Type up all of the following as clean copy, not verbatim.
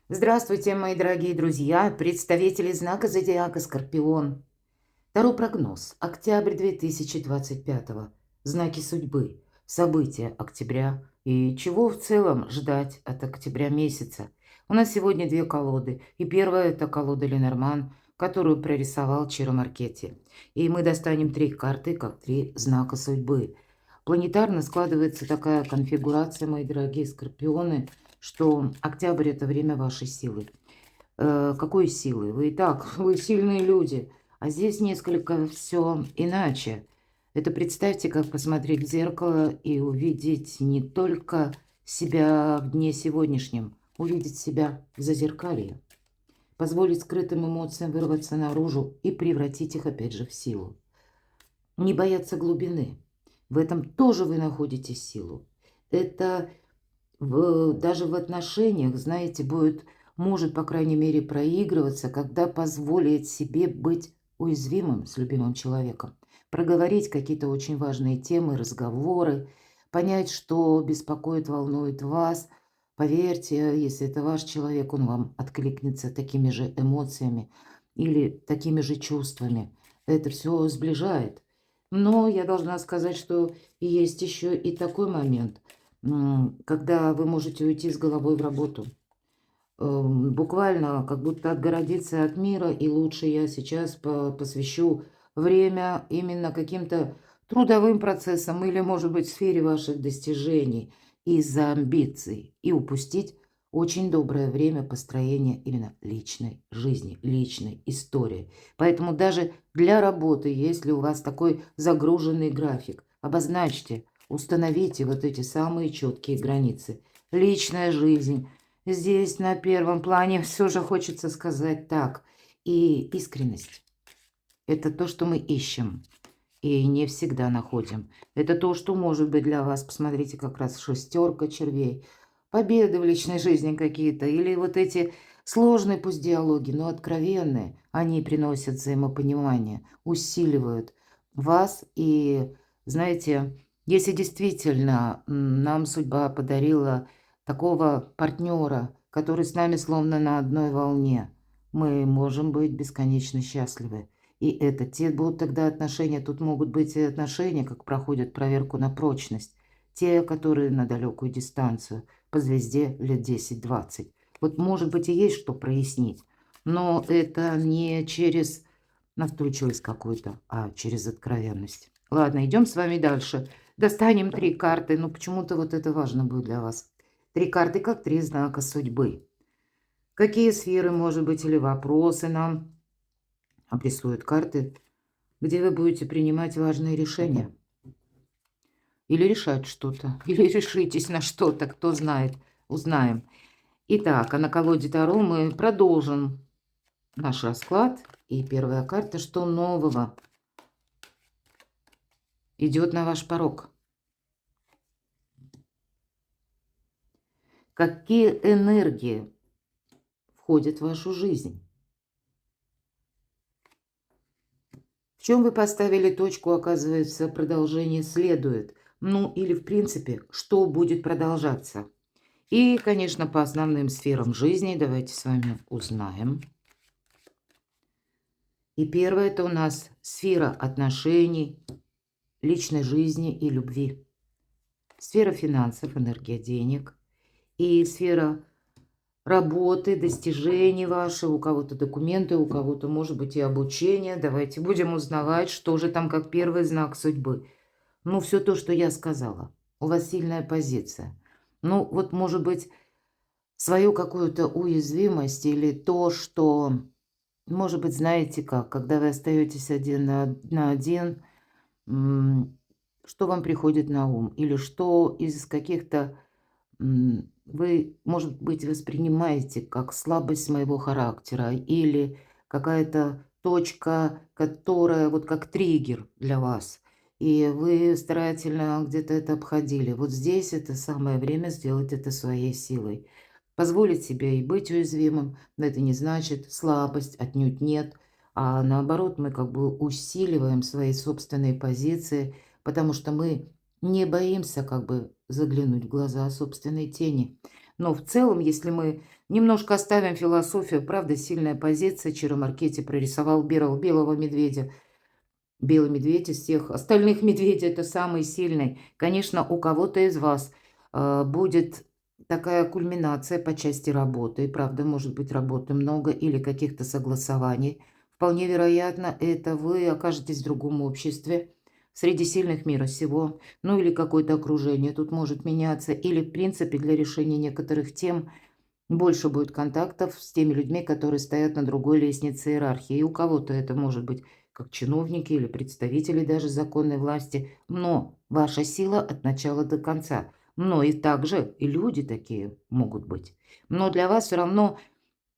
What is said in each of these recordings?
Здравствуйте, мои дорогие друзья, представители знака зодиака Скорпион. Второй прогноз. Октябрь 2025. Знаки судьбы. События октября и чего в целом ждать от октября месяца. У нас сегодня две колоды. И первая – это колода Ленорман, которую прорисовал Чиро Маркетти. И мы достанем три карты, как три знака судьбы. Планетарно складывается такая конфигурация, мои дорогие скорпионы, что октябрь – это время вашей силы. Какой силы? Вы и так, вы сильные люди. А здесь несколько все иначе. Это представьте, как посмотреть в зеркало и увидеть не только себя в дне сегодняшнем, увидеть себя в зазеркалье. Позволить скрытым эмоциям вырваться наружу и превратить их опять же в силу. Не бояться глубины. В этом тоже вы находите силу. Это даже в отношениях, знаете, может, по крайней мере, проигрываться, когда позволит себе быть уязвимым с любимым человеком, проговорить какие-то очень важные темы, разговоры, понять, что беспокоит, волнует вас. Поверьте, если это ваш человек, он вам откликнется такими же эмоциями или такими же чувствами. Это все сближает. Но я должна сказать, что есть еще и такой момент, когда вы можете уйти с головой в работу. Буквально как будто отгородиться от мира, и лучше я сейчас посвящу время именно каким-то трудовым процессам или, может быть, в сфере ваших достижений из-за амбиций и упустить очень доброе время построения именно личной жизни, личной истории. Поэтому даже для работы, если у вас такой загруженный график, обозначьте, установите вот эти самые четкие границы. Личная жизнь. Здесь на первом плане все же хочется сказать так. И искренность – это то, что мы ищем и не всегда находим. Это то, что может быть для вас. Посмотрите, как раз шестерка червей. Победы в личной жизни какие-то. Или вот эти сложные пусть диалоги, но откровенные. Они приносят взаимопонимание, усиливают вас. И, знаете, если действительно нам судьба подарила такого партнера, который с нами словно на одной волне, мы можем быть бесконечно счастливы. И это те будут тогда отношения. Тут могут быть и отношения, как проходят проверку на прочность. Те, которые на далекую дистанцию, по звезде лет 10-20. Вот, может быть, и есть что прояснить. Но это не через настойчивость какую-то, а через откровенность. Ладно, идем с вами дальше. Достанем три карты. Ну, почему-то вот это важно будет для вас. Три карты, как три знака судьбы. Какие сферы, может быть, или вопросы нам обрисуют карты, где вы будете принимать важные решения. Или решать что-то. Или решитесь на что-то, кто знает. Узнаем. Итак, а на колоде Таро мы продолжим наш расклад. И первая карта, что нового идет на ваш порог. Какие энергии входят в вашу жизнь? В чем вы поставили точку, оказывается, продолжение следует. Ну, или, в принципе, что будет продолжаться. И, конечно, по основным сферам жизни давайте с вами узнаем. И первое – это у нас сфера отношений, личной жизни и любви. Сфера финансов, энергия денег. И сфера работы, достижений ваши, у кого-то документы, у кого-то, может быть, и обучение. Давайте будем узнавать, что же там как первый знак судьбы. Ну, все то, что я сказала. У вас сильная позиция. Ну, вот, может быть, свою какую-то уязвимость или то, что, может быть, знаете как, когда вы остаетесь один на один, что вам приходит на ум? Или что из каких-то вы, может быть, воспринимаете как слабость моего характера или какая-то точка, которая вот как триггер для вас, и вы старательно где-то это обходили. Вот здесь это самое время сделать это своей силой. Позволить себе и быть уязвимым, но это не значит слабость, отнюдь нет, а наоборот, мы как бы усиливаем свои собственные позиции, потому что мы не боимся как бы заглянуть в глаза собственной тени. Но в целом, если мы немножко оставим философию, правда, сильная позиция. Чиромаркетти прорисовал белого медведя. Белый медведь из всех остальных медведей — это самый сильный. Конечно, у кого-то из вас будет такая кульминация по части работы. И правда, может быть, работы много или каких-то согласований. Вполне вероятно, это вы окажетесь в другом обществе, среди сильных мира сего, ну или какое-то окружение тут может меняться, или, в принципе, для решения некоторых тем больше будет контактов с теми людьми, которые стоят на другой лестнице иерархии. И у кого-то это может быть как чиновники или представители даже законной власти. Но ваша сила от начала до конца. Но и также и люди такие могут быть. Но для вас все равно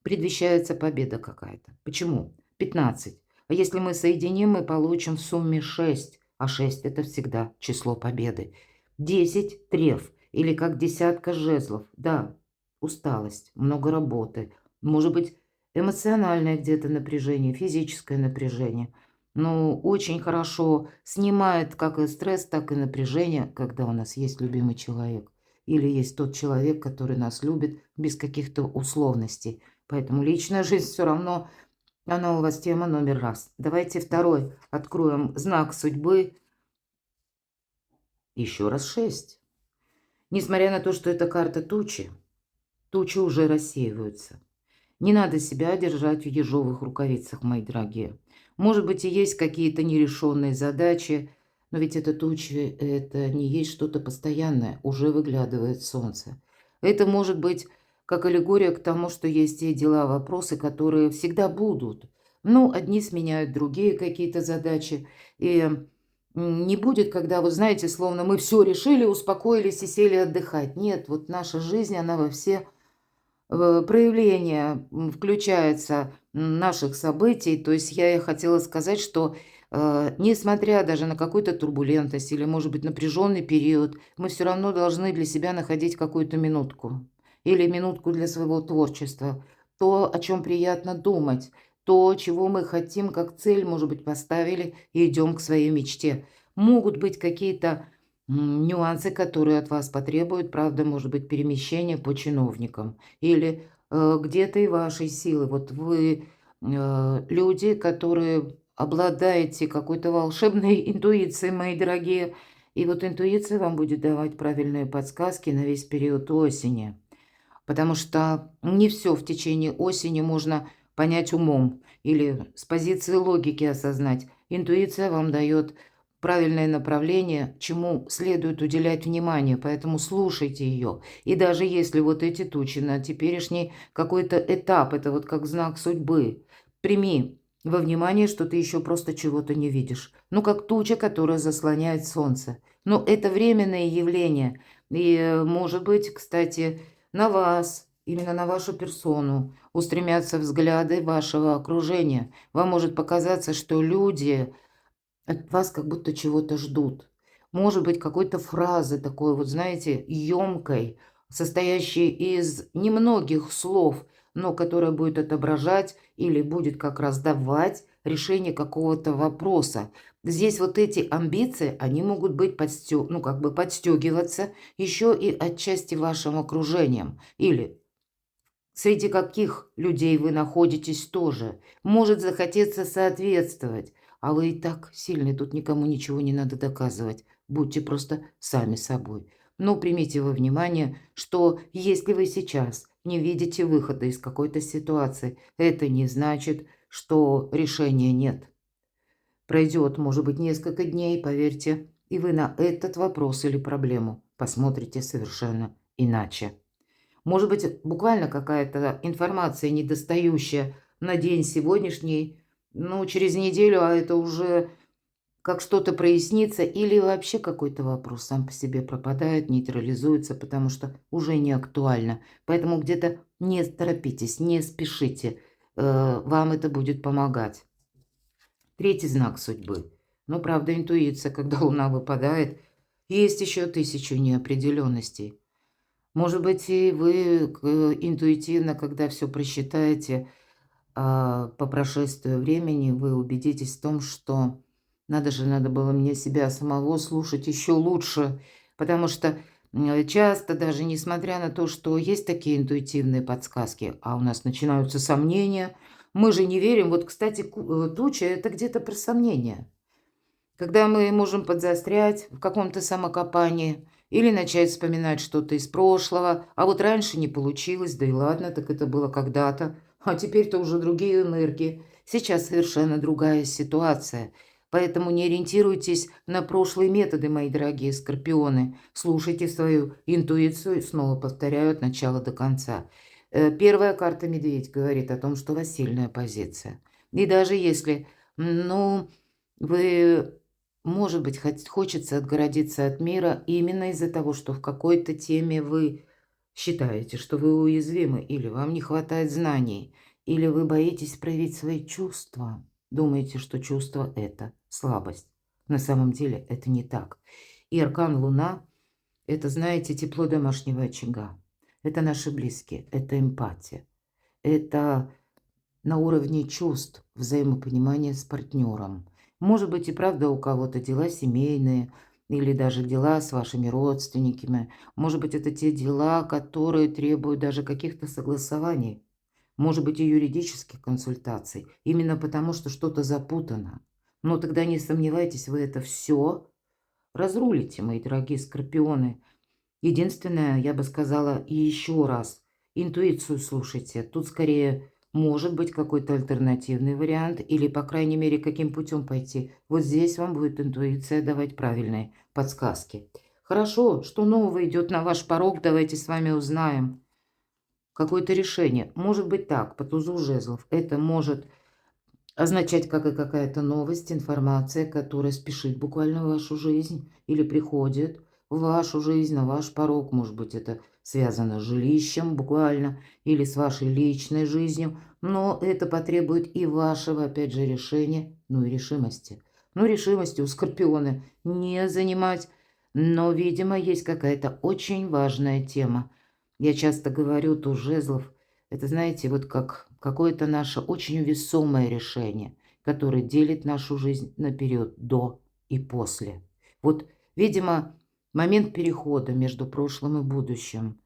предвещается победа какая-то. Почему? 15. А если мы соединим, мы получим в сумме 6. А 6 — это всегда число победы. 10 — треф. Или как десятка жезлов. Да, усталость, много работы. Может быть, эмоциональное где-то напряжение, физическое напряжение. Но очень хорошо снимает как и стресс, так и напряжение, когда у нас есть любимый человек. Или есть тот человек, который нас любит без каких-то условностей. Поэтому личная жизнь все равно, она у вас тема номер раз. Давайте второй откроем знак судьбы. Еще раз 6. Несмотря на то, что это карта тучи, тучи уже рассеиваются. Не надо себя держать в ежовых рукавицах, мои дорогие. Может быть, и есть какие-то нерешенные задачи, но ведь это тучи, это не есть что-то постоянное, уже выглядывает солнце. Это может быть как аллегория к тому, что есть те дела, вопросы, которые всегда будут. Ну, одни сменяют другие какие-то задачи. И не будет, когда, вы знаете, словно мы все решили, успокоились и сели отдыхать. Нет, вот наша жизнь, она во все проявление, включается, наших событий. То есть я и хотела сказать, что, несмотря даже на какую-то турбулентность или, может быть, напряженный период, мы все равно должны для себя находить какую-то минутку или минутку для своего творчества. То, о чем приятно думать, то, чего мы хотим, как цель, может быть, поставили и идем к своей мечте. Могут быть какие-то, нюансы, которые от вас потребуют, правда, может быть, перемещение по чиновникам. Или, где-то и вашей силы. Вот вы, люди, которые обладаете какой-то волшебной интуицией, мои дорогие. И вот интуиция вам будет давать правильные подсказки на весь период осени. Потому что не все в течение осени можно понять умом или с позиции логики осознать. Интуиция вам дает правильное направление, чему следует уделять внимание, поэтому слушайте ее. И даже если вот эти тучи на теперешний какой-то этап, это вот как знак судьбы, прими во внимание, что ты еще просто чего-то не видишь. Ну, как туча, которая заслоняет солнце. Но это временное явление. И, может быть, кстати, на вас, именно на вашу персону устремятся взгляды вашего окружения. Вам может показаться, что люди от вас как будто чего-то ждут. Может быть, какой-то фразы такой вот, знаете, ёмкой, состоящей из немногих слов, но которая будет отображать или будет как раз давать решение какого-то вопроса. Здесь вот эти амбиции, они могут быть ну, как бы подстегиваться еще и отчасти вашим окружением. Или среди каких людей вы находитесь тоже. Может захотеться соответствовать. А вы и так сильны, тут никому ничего не надо доказывать. Будьте просто сами собой. Но примите во внимание, что если вы сейчас не видите выхода из какой-то ситуации, это не значит, что решения нет. Пройдет, может быть, несколько дней, поверьте, и вы на этот вопрос или проблему посмотрите совершенно иначе. Может быть, буквально какая-то информация недостающая на день сегодняшний, ну, через неделю, а это уже как что-то прояснится, или вообще какой-то вопрос сам по себе пропадает, нейтрализуется, потому что уже не актуально. Поэтому где-то не торопитесь, не спешите, вам это будет помогать. Третий знак судьбы. Ну, правда, интуиция, когда Луна выпадает, есть еще 1000 неопределенностей. Может быть, и вы интуитивно, когда все просчитаете, по прошествию времени, вы убедитесь в том, что надо было мне себя самого слушать еще лучше, потому что Часто даже несмотря на то, что есть такие интуитивные подсказки, а у нас начинаются сомнения, мы же не верим. Вот, кстати, туча — это где-то про сомнения. Когда мы можем подзастрять в каком-то самокопании или начать вспоминать что-то из прошлого, а вот раньше не получилось, да и ладно, так это было когда-то, а теперь-то уже другие энергии. Сейчас совершенно другая ситуация. Поэтому не ориентируйтесь на прошлые методы, мои дорогие скорпионы. Слушайте свою интуицию, снова повторяю, от начала до конца. Первая карта «Медведь» говорит о том, что у вас сильная позиция. И даже если, ну, вы, может быть, хочется отгородиться от мира именно из-за того, что в какой-то теме вы считаете, что вы уязвимы, или вам не хватает знаний, или вы боитесь проявить свои чувства. Думаете, что чувство — это слабость. На самом деле это не так. И аркан Луна — это, знаете, тепло домашнего очага. Это наши близкие, это эмпатия. Это на уровне чувств, взаимопонимания с партнером. Может быть, и правда у кого-то дела семейные или даже дела с вашими родственниками. Может быть, это те дела, которые требуют даже каких-то согласований. Может быть, и юридических консультаций. Именно потому, что что-то запутано. Но тогда не сомневайтесь, вы это все разрулите, мои дорогие скорпионы. Единственное, я бы сказала, и еще раз, интуицию слушайте. Тут скорее может быть какой-то альтернативный вариант или, по крайней мере, каким путем пойти. Вот здесь вам будет интуиция давать правильные подсказки. Хорошо, что нового идет на ваш порог, давайте с вами узнаем. Какое-то решение. Может быть так, по тузу жезлов. Это может означать, как и какая-то новость, информация, которая спешит буквально в вашу жизнь или приходит в вашу жизнь, на ваш порог. Может быть, это связано с жилищем буквально или с вашей личной жизнью, но это потребует и вашего, опять же, решения, ну и решимости. Ну, решимости у скорпиона не занимать, но, видимо, есть какая-то очень важная тема. Я часто говорю, туз жезлов — это, знаете, вот как какое-то наше очень весомое решение, которое делит нашу жизнь на период до и после. Вот, видимо, момент перехода между прошлым и будущим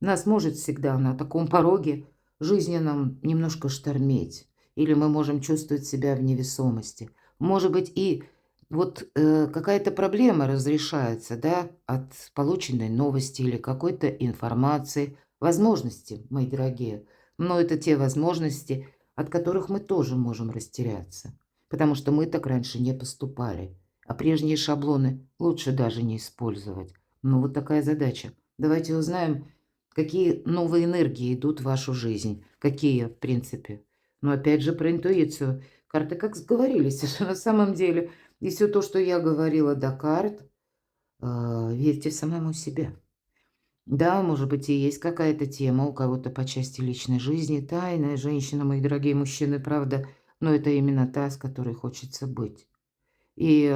нас может всегда на таком пороге жизненном немножко штормить, или мы можем чувствовать себя в невесомости. Может быть, и вот какая-то проблема разрешается, да, от полученной новости или какой-то информации, возможности, мои дорогие. Но это те возможности, от которых мы тоже можем растеряться, потому что мы так раньше не поступали, а прежние шаблоны лучше даже не использовать. Ну, вот такая задача. Давайте узнаем, какие новые энергии идут в вашу жизнь. Какие, в принципе. Но опять же про интуицию. Карты как сговорились, что на самом деле. И все то, что я говорила до карт, верьте самому себе. Да, может быть, и есть какая-то тема у кого-то по части личной жизни. Тайная женщина, мои дорогие мужчины, правда. Но это именно та, с которой хочется быть. И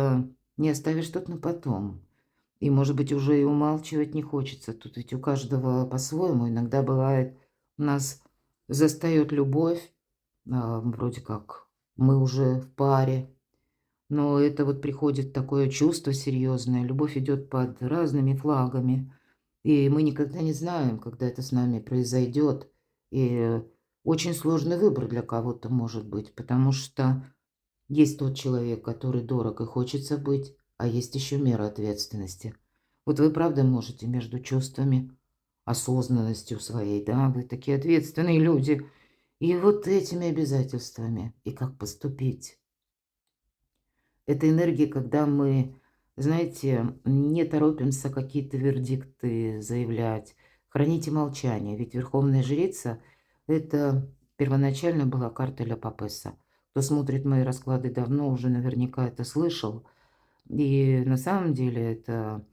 не оставишь что-то на потом. И, может быть, уже и умалчивать не хочется. Тут ведь у каждого по-своему. Иногда бывает, нас застаёт любовь, вроде как мы уже в паре, но это вот приходит такое чувство серьезное. Любовь идет под разными флагами, и мы никогда не знаем, когда это с нами произойдет. И очень сложный выбор для кого-то может быть, потому что есть тот человек, который дорог и хочется быть, а есть еще мера ответственности. Вот вы правда можете между чувствами, осознанностью своей, да, вы такие ответственные люди, и вот этими обязательствами, и как поступить. Это энергия, когда мы, знаете, не торопимся какие-то вердикты заявлять. Храните молчание, ведь Верховная Жрица — это первоначально была карта Ля Папесса. Кто смотрит мои расклады давно, уже наверняка это слышал. И на самом деле это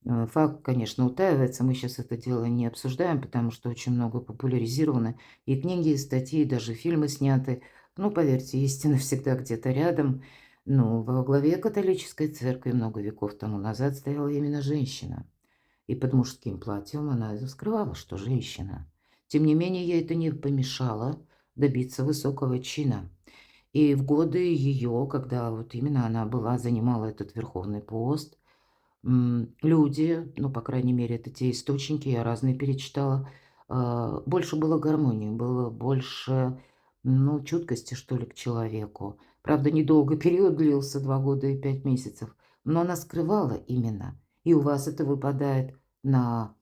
факт, конечно, утаивается. Мы сейчас это дело не обсуждаем, потому что очень много популяризировано. И книги, и статьи, и даже фильмы сняты. Ну, поверьте, истина всегда где-то рядом. Но во главе католической церкви много веков тому назад стояла именно женщина. И под мужским платьем она скрывала, что женщина. Тем не менее, ей это не помешало добиться высокого чина. И в годы ее, когда вот именно она была, занимала этот верховный пост, люди, ну, по крайней мере, это те источники, я разные перечитала, больше было гармонии, было больше, ну, чуткости, что ли, к человеку. Правда, недолго период длился, 2 года и 5 месяцев, но она скрывала именно. И у вас это выпадает на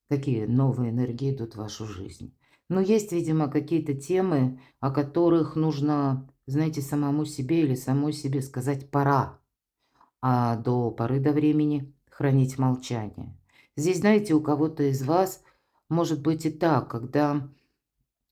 какие новые энергии идут в вашу жизнь. Но есть, видимо, какие-то темы, о которых нужно, знаете, самому себе или самой себе сказать «пора», а до поры до времени хранить молчание. Здесь, знаете, у кого-то из вас может быть и так, когда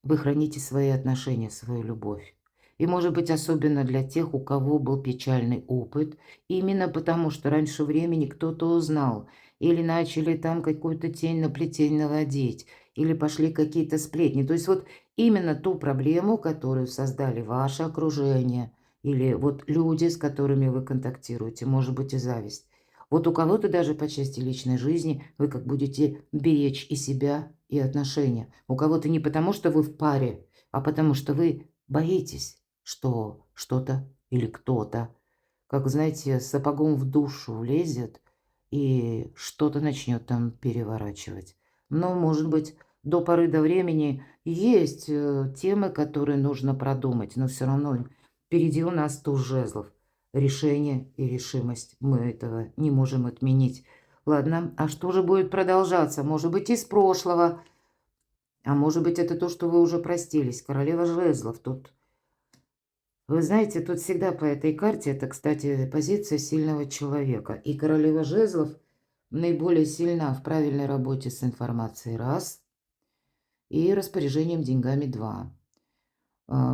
вы храните свои отношения, свою любовь. И, может быть, особенно для тех, у кого был печальный опыт, именно потому что раньше времени кто-то узнал, или начали там какую-то тень на плетень наводить, или пошли какие-то сплетни. То есть вот именно ту проблему, которую создали ваше окружение, или вот люди, с которыми вы контактируете, может быть и зависть. Вот у кого-то даже по части личной жизни вы как будете беречь и себя, и отношения. У кого-то не потому, что вы в паре, а потому что вы боитесь, что что-то или кто-то, как, знаете, сапогом в душу влезет и что-то начнет там переворачивать. Но, может быть, до поры до времени есть темы, которые нужно продумать, но все равно впереди у нас туз жезлов. Решение и решимость. Мы этого не можем отменить. Ладно, а что же будет продолжаться? Может быть, из прошлого, а может быть, это то, что вы уже простились. Королева жезлов тут. Вы знаете, тут всегда по этой карте, это, кстати, позиция сильного человека. И королева жезлов наиболее сильна в правильной работе с информацией, раз, и распоряжением деньгами, два.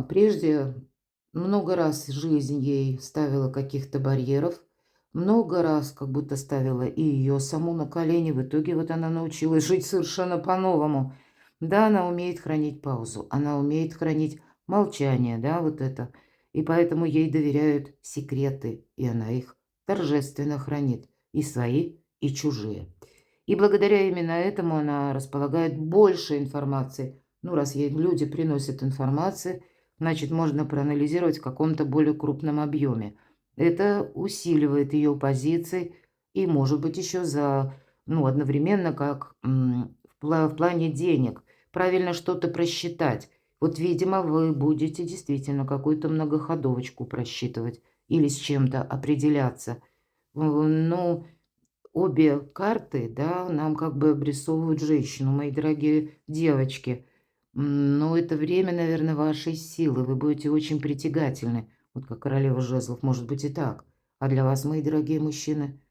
Прежде много раз жизнь ей ставила каких-то барьеров, много раз как будто ставила и ее саму на колени. В итоге вот она научилась жить совершенно по-новому. Да, она умеет хранить паузу, она умеет хранить молчание, да, вот это. И поэтому ей доверяют секреты, и она их торжественно хранит, и свои, и чужие. И благодаря именно этому она располагает больше информации. Ну, раз ей люди приносят информацию, значит, можно проанализировать в каком-то более крупном объеме. Это усиливает ее позиции и, может быть, еще ну, одновременно, как в плане денег, правильно что-то просчитать. Вот, видимо, вы будете действительно какую-то многоходовочку просчитывать или с чем-то определяться. Ну, обе карты, да, нам как бы обрисовывают женщину, мои дорогие девочки. Но это время, наверное, вашей силы. Вы будете очень притягательны. Вот как королева жезлов, может быть и так. А для вас, мои дорогие мужчины,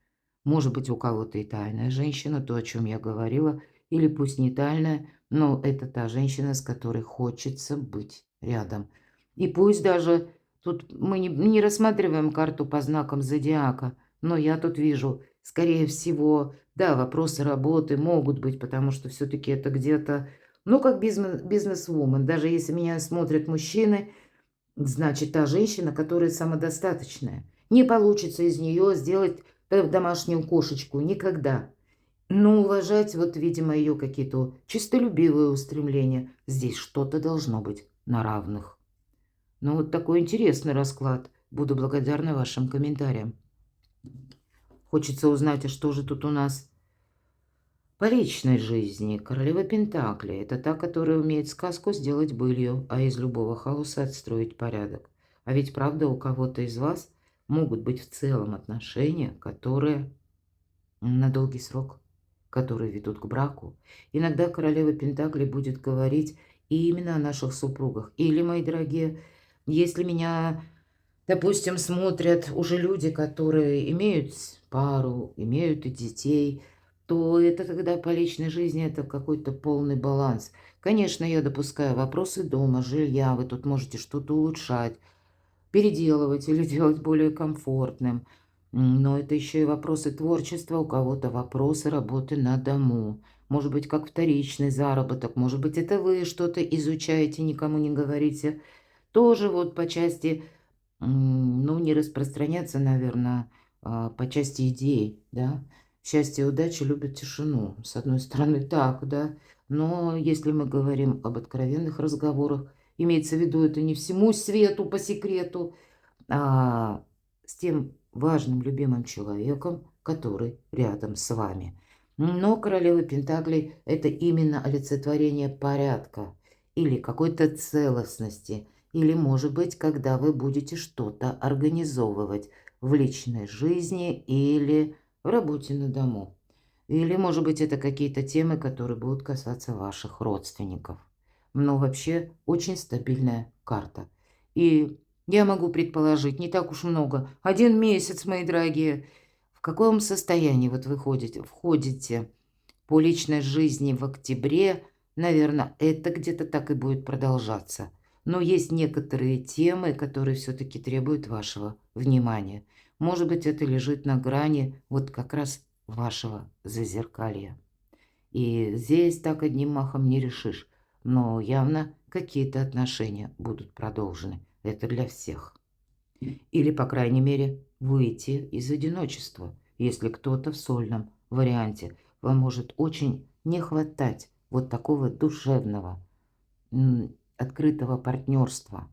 может быть у кого-то и тайная женщина, то, о чем я говорила, или пусть не тайная, но это та женщина, с которой хочется быть рядом. И пусть даже тут мы не рассматриваем карту по знакам зодиака, но я тут вижу, скорее всего, да, вопросы работы могут быть, потому что все-таки это где-то, ну, как бизнес-вумен. Даже если меня смотрят мужчины, значит, та женщина, которая самодостаточная. Не получится из нее сделать домашнюю кошечку никогда. Но уважать, вот, видимо, ее какие-то чистолюбивые устремления. Здесь что-то должно быть на равных. Ну, вот такой интересный расклад. Буду благодарна вашим комментариям. Хочется узнать, а что же тут у нас по личной жизни. Королева Пентаклей – это та, которая умеет сказку сделать былью, а из любого хаоса отстроить порядок. А ведь правда у кого-то из вас могут быть в целом отношения, которые на долгий срок, которые ведут к браку. Иногда королева Пентаклей будет говорить именно о наших супругах. Или, мои дорогие, если меня, допустим, смотрят уже люди, которые имеют пару, имеют и детей, то это тогда по личной жизни это какой-то полный баланс. Конечно, я допускаю вопросы дома, жилья, вы тут можете что-то улучшать, переделывать или делать более комфортным. Но это еще и вопросы творчества, у кого-то вопросы работы на дому. Может быть, как вторичный заработок, может быть, это вы что-то изучаете, никому не говорите. Тоже вот по части, ну, не распространяться, наверное, по части идей, да. Счастье и удача любят тишину. С одной стороны, так, да. Но если мы говорим об откровенных разговорах, имеется в виду это не всему свету по секрету, а с тем важным, любимым человеком, который рядом с вами. Но королева Пентаклей – это именно олицетворение порядка или какой-то целостности, или, может быть, когда вы будете что-то организовывать в личной жизни или в работе на дому. Или, может быть, это какие-то темы, которые будут касаться ваших родственников. Но вообще очень стабильная карта. И я могу предположить, не так уж много. 1 месяц, мои дорогие. В каком состоянии вот вы входите по личной жизни в октябре? Наверное, это где-то так и будет продолжаться. Но есть некоторые темы, которые все-таки требуют вашего внимания. Может быть, это лежит на грани вот как раз вашего зазеркалья. И здесь так одним махом не решишь. Но явно какие-то отношения будут продолжены. Это для всех. Или, по крайней мере, выйти из одиночества. Если кто-то в сольном варианте, вам может очень не хватать вот такого душевного, открытого партнерства.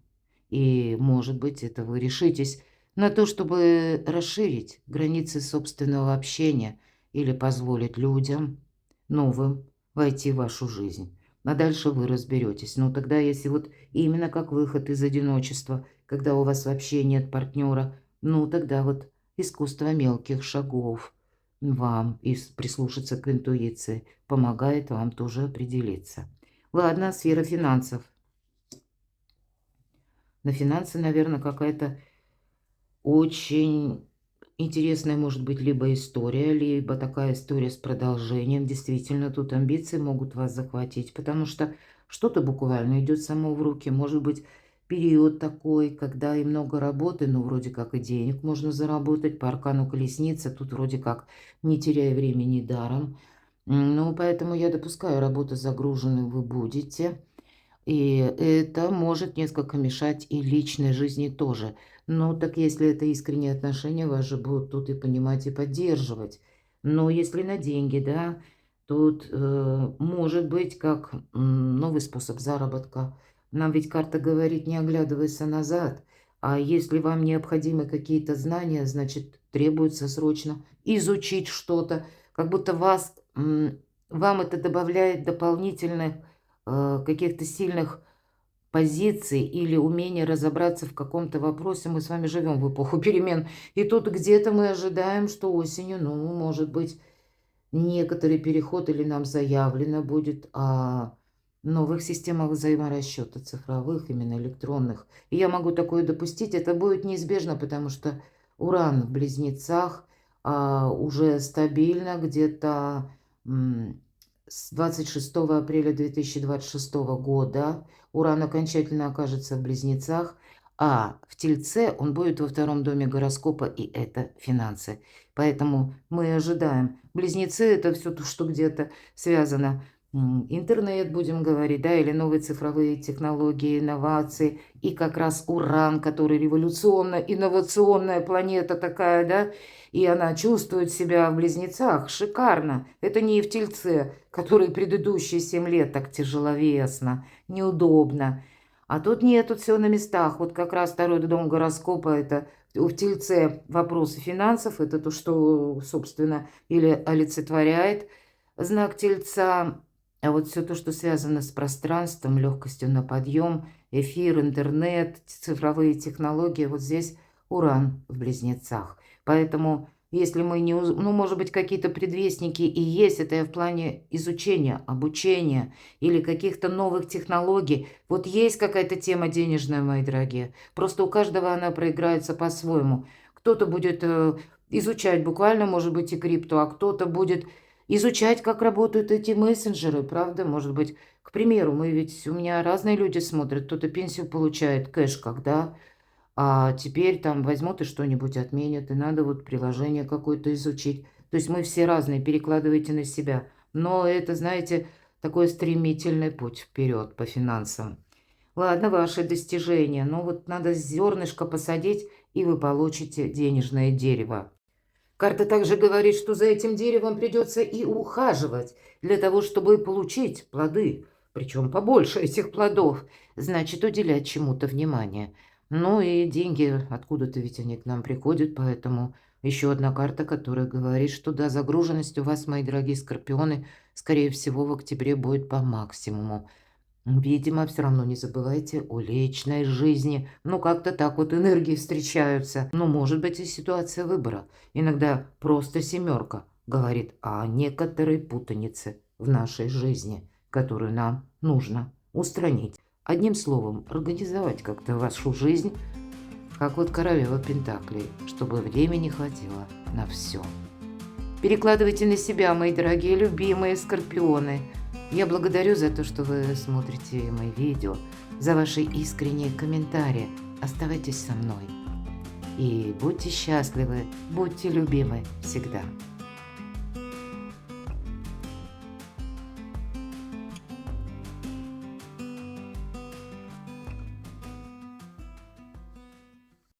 И, может быть, это вы решитесь на то, чтобы расширить границы собственного общения или позволить людям новым войти в вашу жизнь. А дальше вы разберетесь. Но тогда, если вот именно как выход из одиночества, когда у вас вообще нет партнера, ну тогда вот искусство мелких шагов вам и прислушаться к интуиции помогает вам тоже определиться. Ладно, сфера финансов. На финансы, наверное, какая-то очень интересная может быть либо история, либо такая история с продолжением. Действительно, тут амбиции могут вас захватить, потому что что-то буквально идет само в руки. Может быть, период такой, когда и много работы, но вроде как и денег можно заработать. По аркану колесница тут вроде как не теряя времени даром. Ну, поэтому я допускаю, работу загруженной вы будете. И это может несколько мешать и личной жизни тоже. Ну, так если это искренние отношения, вас же будут тут и понимать, и поддерживать. Но если на деньги, да, тут может быть как новый способ заработка. Нам ведь карта говорит, не оглядывайся назад. А если вам необходимы какие-то знания, значит, требуется срочно изучить что-то. Как будто вам это добавляет дополнительных каких-то сильных позиций или умения разобраться в каком-то вопросе. Мы с вами живем в эпоху перемен. И тут где-то мы ожидаем, что осенью, ну, может быть, некоторый переход или нам заявлено будет о новых системах взаиморасчета, цифровых, именно электронных. И я могу такое допустить. Это будет неизбежно, потому что Уран в Близнецах уже стабильно где-то с 26 апреля 2026 года Уран окончательно окажется в Близнецах, а в Тельце он будет во 2-м доме гороскопа, и это финансы. Поэтому мы ожидаем. Близнецы – это все то, что где-то связано. Интернет, будем говорить, да, или новые цифровые технологии, инновации. И как раз Уран, который революционная, инновационная планета такая, да, и она чувствует себя в Близнецах шикарно. Это не в Тельце, который предыдущие 7 лет так тяжеловесно, неудобно. А тут нет, тут все на местах. Вот как раз 2-й дом гороскопа – это в Тельце вопросы финансов. Это то, что, собственно, или олицетворяет знак Тельца. А вот все то, что связано с пространством, легкостью на подъем, эфир, интернет, цифровые технологии, вот здесь Уран в Близнецах. Поэтому, если мы не... Ну, может быть, какие-то предвестники и есть, это я в плане изучения, обучения или каких-то новых технологий. Вот есть какая-то тема денежная, мои дорогие. Просто у каждого она проиграется по-своему. Кто-то будет изучать буквально, может быть, и крипту, а кто-то будет изучать, как работают эти мессенджеры, правда? Может быть, к примеру, у меня разные люди смотрят. Кто-то пенсию получает, кэш, когда... А теперь там возьмут и что-нибудь отменят, и надо вот приложение какое-то изучить. То есть мы все разные, перекладывайте на себя. Но это, знаете, такой стремительный путь вперед по финансам. Ладно, ваши достижения. Но вот надо зернышко посадить, и вы получите денежное дерево. Карта также говорит, что за этим деревом придется и ухаживать, для того, чтобы получить плоды. Причем побольше этих плодов. Значит, уделять чему-то внимание. Ну и деньги, откуда-то ведь они к нам приходят, поэтому Еще одна карта, которая говорит, что да, загруженность у вас, мои дорогие скорпионы, скорее всего, в октябре будет по максимуму. Видимо, все равно не забывайте о личной жизни. Ну, как-то так вот энергии встречаются. Ну, может быть, и ситуация выбора. Иногда просто семерка говорит о некоторой путанице в нашей жизни, которую нам нужно устранить. Одним словом, организовать как-то вашу жизнь, как вот королева Пентаклей, чтобы времени хватило на все. Перекладывайте на себя, мои дорогие, любимые скорпионы. Я благодарю за то, что вы смотрите мои видео, за ваши искренние комментарии. Оставайтесь со мной. И будьте счастливы, будьте любимы всегда.